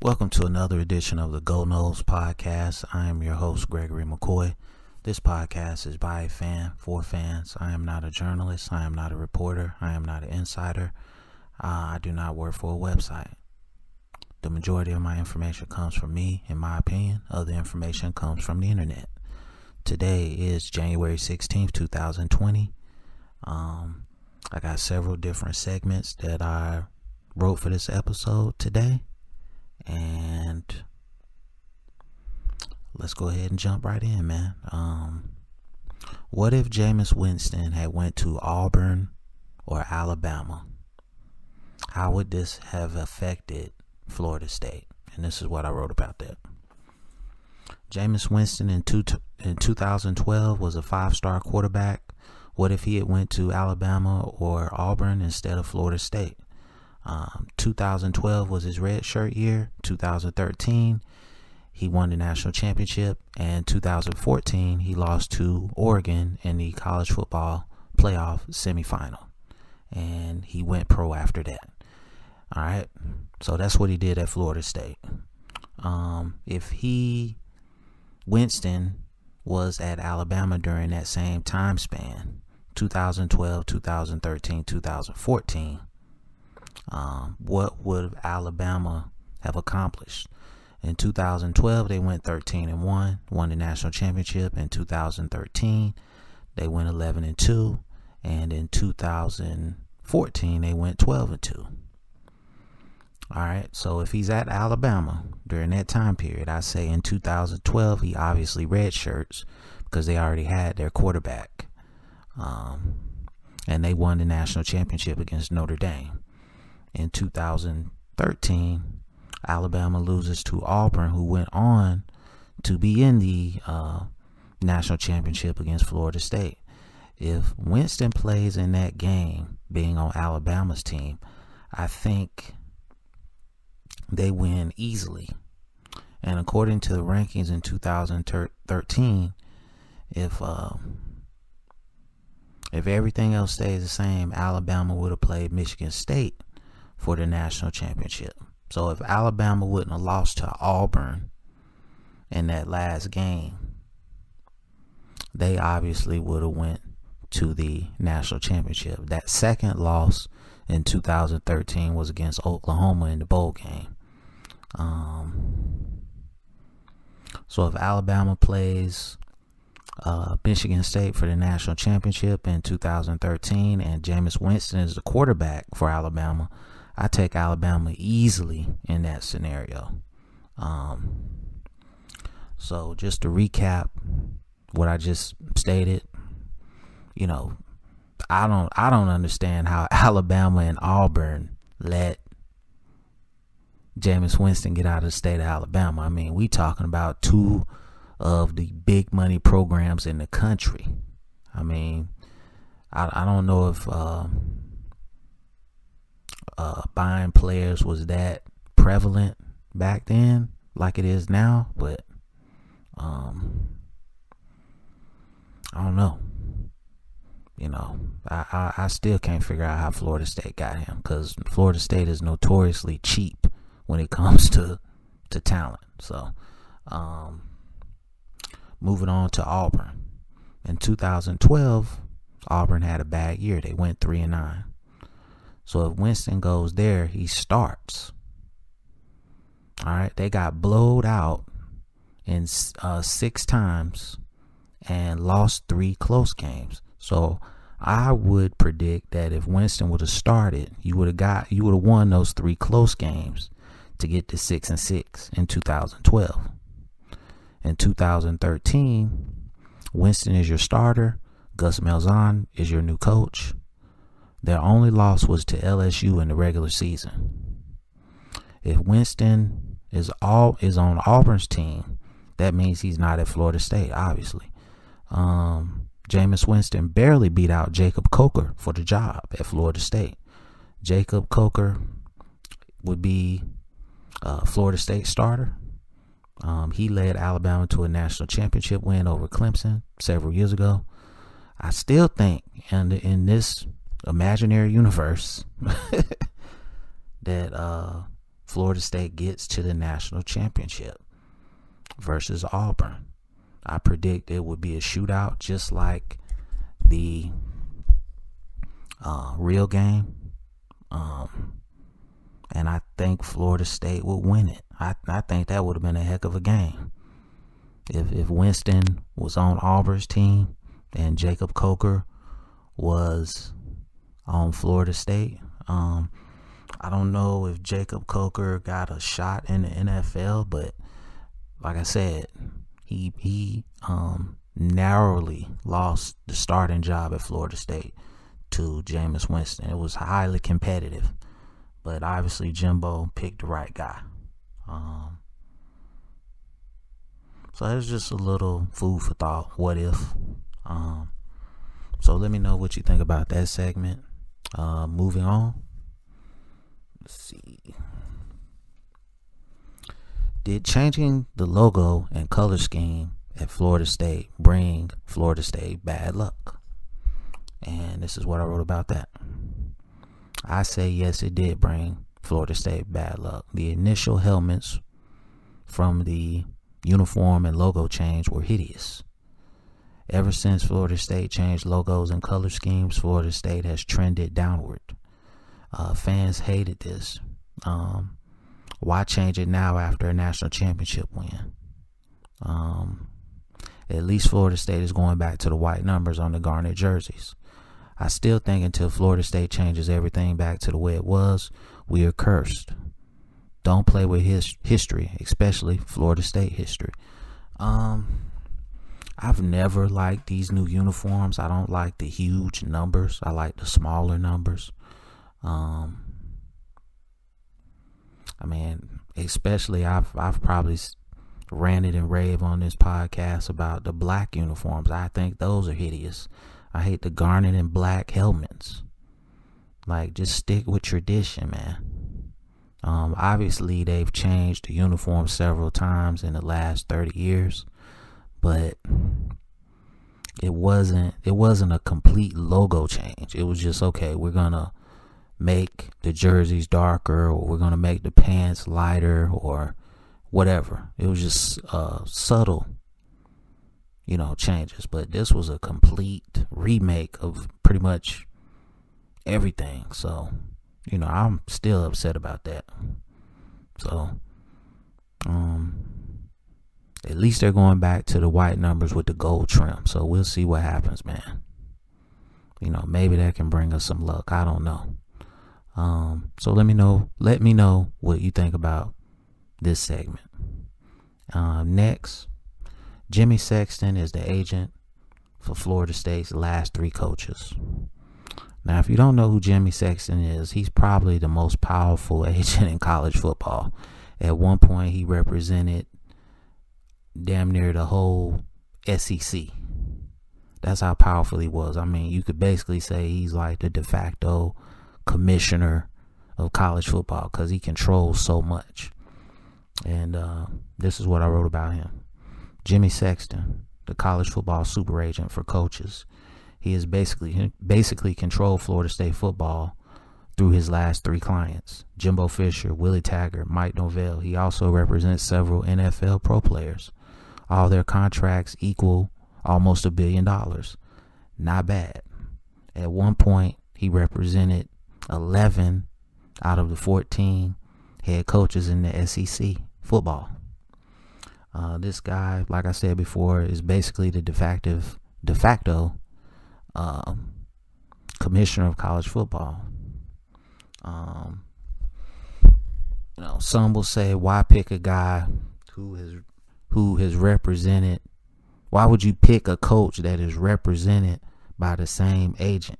Welcome to another edition of the Noles Podcast. I am your host, Gregory McCoy. This podcast is by a fan, for fans. I am not a journalist. I am not a reporter. I am not an insider. I do not work for a website. The majority of my information comes from me, in my opinion. Other information comes from the internet. Today is January 16th, 2020. I got several different segments that I wrote for this episode today. And let's go ahead and jump right in, man. What if Jameis Winston had went to Auburn or Alabama? How would this have affected Florida State? And this is what I wrote about that. Jameis Winston in 2012 was a 5-star quarterback. What if he had went to Alabama or Auburn instead of Florida State? 2012 was his red shirt year. 2013, he won the national championship. And 2014, he lost to Oregon in the college football playoff semifinal. And he went pro after that. All right. So that's what he did at Florida State. If Winston was at Alabama during that same time span, 2012, 2013, 2014, what would Alabama have accomplished? In 2012, they went 13-1, won the national championship. In 2013, they went 11-2, and in 2014, they went 12-2. All right, so if he's at Alabama during that time period, I say in 2012, he obviously redshirts because they already had their quarterback, and they won the national championship against Notre Dame. In 2013, Alabama loses to Auburn, who went on to be in the national championship against Florida State. If Winston plays in that game, being on Alabama's team, I think they win easily. And according to the rankings in 2013, if everything else stays the same, Alabama would have played Michigan State for the national championship. So if Alabama wouldn't have lost to Auburn in that last game, they obviously would have went to the national championship. That second loss in 2013 was against Oklahoma in the bowl game. So if Alabama plays Michigan State for the national championship in 2013 and Jameis Winston is the quarterback for Alabama, I take Alabama easily in that scenario. So just to recap what I just stated, I don't understand how Alabama and Auburn let Jameis Winston get out of the state of Alabama. I mean, we talking about two of the big money programs in the country. I mean, I don't know if buying players was that prevalent back then like it is now, but I don't know. I still can't figure out how Florida State got him, because Florida State is notoriously cheap when it comes to talent. So moving on to Auburn. In 2012, Auburn had a bad year. They went 3-9. So if Winston goes there, he starts. All right, they got blowed out in 6 times and lost 3 close games. So I would predict that if Winston would have started, you would have won those 3 close games to get to 6-6 in 2012. In 2013, Winston is your starter. Gus Malzahn is your new coach. Their only loss was to LSU in the regular season. If Winston is on Auburn's team, that means he's not at Florida State, obviously. Jameis Winston barely beat out Jacob Coker for the job at Florida State. Jacob Coker would be Florida State starter. He led Alabama to a national championship win over Clemson several years ago. I still think, and in this imaginary universe, that Florida State gets to the national championship versus Auburn. I predict it would be a shootout, just like the real game. And I think Florida State would win it. I think that would have been a heck of a game. If Winston was on Auburn's team and Jacob Coker was on Florida State, I don't know if Jacob Coker got a shot in the NFL, but like I said, he narrowly lost the starting job at Florida State to Jameis Winston. It was highly competitive, but obviously Jimbo picked the right guy. So that's just a little food for thought. What if? So let me know what you think about that segment. Moving on. Let's see. Did changing the logo and color scheme at Florida State bring Florida State bad luck? And this is what I wrote about that. I say yes, it did bring Florida State bad luck. The initial helmets from the uniform and logo change were hideous. Ever since Florida State changed logos and color schemes, Florida State has trended downward. Fans hated this. Why change it now after a national championship win? At least Florida State is going back to the white numbers on the garnet jerseys. I still think until Florida State changes everything back to the way it was, we are cursed. Don't play with history, especially Florida State history. I've never liked these new uniforms. I don't like the huge numbers. I like the smaller numbers. I mean, especially I've probably ranted and raved on this podcast about the black uniforms. I think those are hideous. I hate the garnet and black helmets. Like, just stick with tradition, man. Obviously they've changed the uniform several times in the last 30 years, but it wasn't a complete logo change. It was just, okay, we're gonna make the jerseys darker, or we're gonna make the pants lighter, or whatever. It was just subtle, changes. But this was a complete remake of pretty much everything. So, I'm still upset about that. So, at least they're going back to the white numbers with the gold trim. So we'll see what happens, man. Maybe that can bring us some luck. I don't know. So let me know what you think about this segment. Next, Jimmy Sexton is the agent for Florida State's last 3 coaches. Now, if you don't know who Jimmy Sexton is, he's probably the most powerful agent in college football. At one point, he represented damn near the whole SEC. That's how powerful he was. I mean, you could basically say he's like the de facto commissioner of college football because he controls so much. And this is what I wrote about him. Jimmy Sexton, the college football super agent for coaches. He has basically controlled Florida State football through his last 3 clients: Jimbo Fisher, Willie Taggart, Mike Norvell. He also represents several NFL pro players. All their contracts equal almost $1 billion. Not bad. At one point, he represented 11 out of the 14 head coaches in the SEC football. This guy, like I said before, is basically the de facto commissioner of college football. Some will say, why pick a guy who has represented? Why would you pick a coach that is represented by the same agent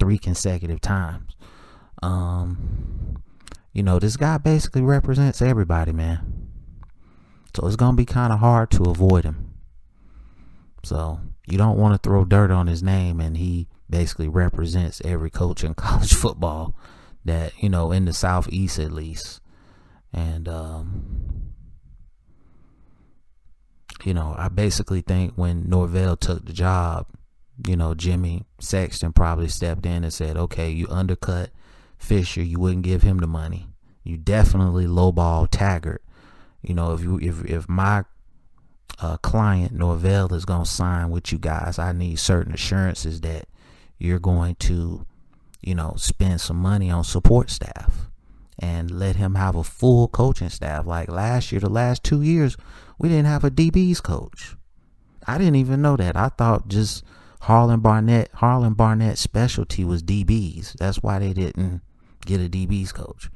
3 consecutive times? This guy basically represents everybody, man. So it's going to be kind of hard to avoid him. So you don't want to throw dirt on his name, and he basically represents every coach in college football that, in the Southeast at least. And, I basically think when Norvell took the job, Jimmy Sexton probably stepped in and said, okay, you undercut Fisher, you wouldn't give him the money. You definitely lowball Taggart. You know, if my client Norvell is going to sign with you guys, I need certain assurances that you're going to, you know, spend some money on support staff and let him have a full coaching staff. Like last year, the last 2 years, we didn't have a DB's coach. I didn't even know that. I thought just Harlan Barnett's specialty was DBs. That's why they didn't get a DB's coach.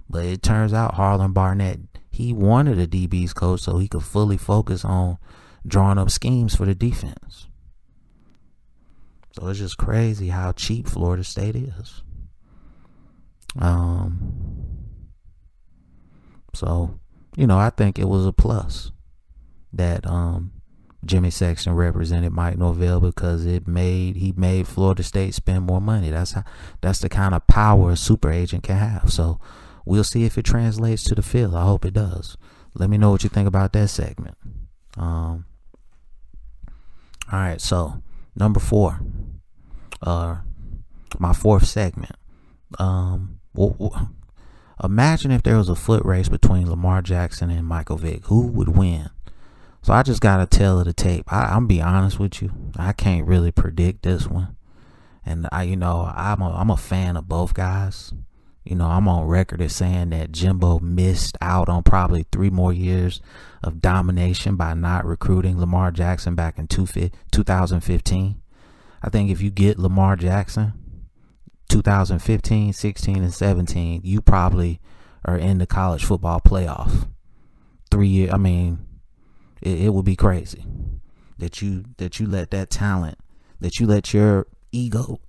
But it turns out Harlan Barnett, he wanted a DB's coach so he could fully focus on drawing up schemes for the defense. So it's just crazy how cheap Florida State is. So, you know, I think it was a plus that Jimmy Sexton represented Mike Norvell, because he made Florida State spend more money. That's the kind of power a super agent can have. So we'll see if it translates to the field. I hope it does. Let me know what you think about that segment. All right, so number 4, my fourth segment. Imagine if there was a foot race between Lamar Jackson and Michael Vick. Who would win? So I just got to tell of the tape. I'm be honest with you. I can't really predict this one. And I'm a fan of both guys. You know, I'm on record as saying that Jimbo missed out on probably 3 more years of domination by not recruiting Lamar Jackson back in 2015. I think if you get Lamar Jackson 2015, 16, and 17, you probably are in the college football playoff. 3 years. I mean, it would be crazy that you let that talent, that you let your ego,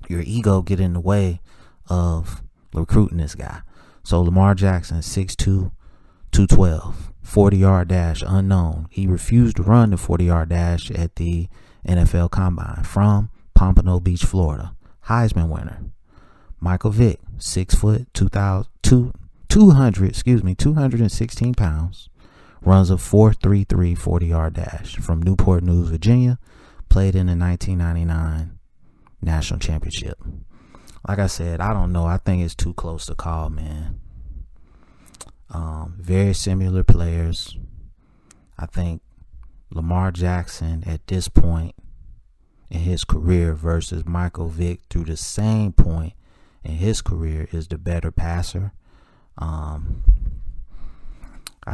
your ego get in the way of recruiting this guy. So Lamar Jackson, 6'2", 212, 40-yard dash unknown. He refused to run the 40-yard dash at the NFL Combine. From Pompano Beach, Florida. Heisman winner. Michael Vick, 6 foot, 216 pounds. Runs a 4.33 40-yard dash. From Newport News, Virginia. Played in the 1999 National Championship. Like I said, I don't know. I think it's too close to call, man. Very similar players. I think Lamar Jackson at this point in his career versus Michael Vick through the same point in his career is the better passer. I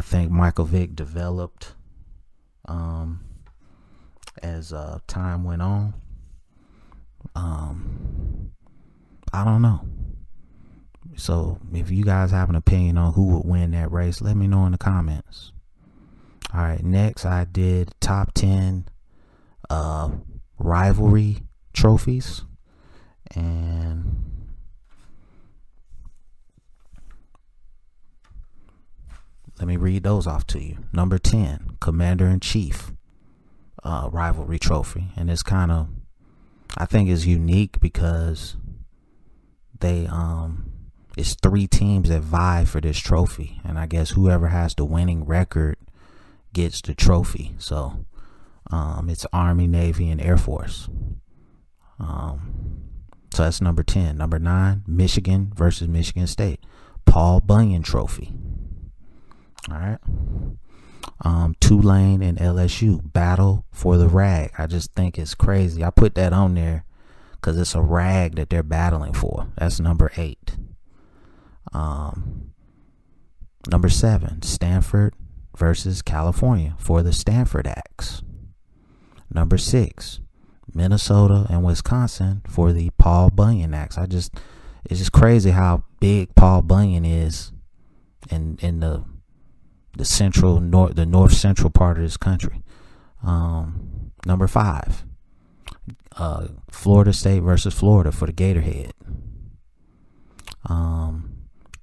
think Michael Vick developed as time went on. I don't know. So if you guys have an opinion on who would win that race, let me know in the comments. All right, next I did top 10 rivalry trophies, and let me read those off to you. Number 10, Commander-in-Chief rivalry trophy, and it's kind of, I think it's unique because it's 3 teams that vie for this trophy, and I guess whoever has the winning record gets the trophy. So it's Army, Navy, and Air Force. So that's number 10. Number 9, Michigan versus Michigan State, Paul Bunyan Trophy. All right. Tulane and LSU, battle for the rag. I just think it's crazy. I put that on there because it's a rag that they're battling for. That's number 8. Number 7, Stanford versus California for the Stanford Axe. Number 6, Minnesota and Wisconsin for the Paul Bunyan Axe. It's just crazy how big Paul Bunyan is in the north central part of this country. Number 5, Florida State versus Florida for the Gatorhead.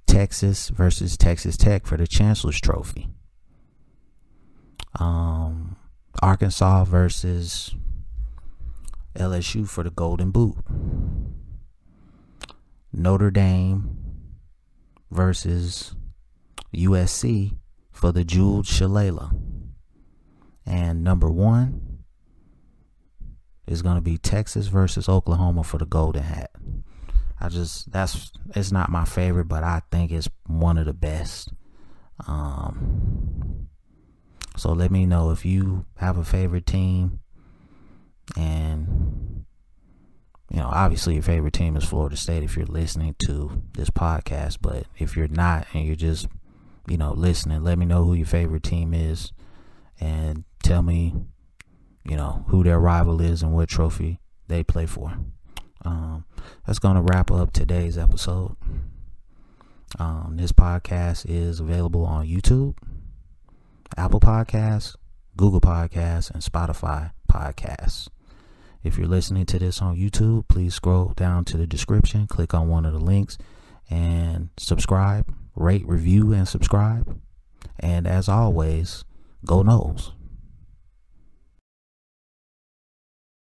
Texas versus Texas Tech for the Chancellor's Trophy. Arkansas versus LSU for the Golden Boot. Notre Dame versus USC for the Jeweled Shillelagh. And number 1 is going to be Texas versus Oklahoma for the Golden Hat. it's not my favorite, but I think it's one of the best. So let me know if you have a favorite team, and obviously your favorite team is Florida State if you're listening to this podcast. But if you're not and you're just listening, let me know who your favorite team is, and tell me who their rival is and what trophy they play for. That's gonna wrap up today's episode. This podcast is available on YouTube, Apple Podcasts, Google Podcasts, and Spotify Podcasts. If you're listening to this on YouTube, please scroll down to the description, click on one of the links, and subscribe, rate, review, and subscribe. And as always, go Noles.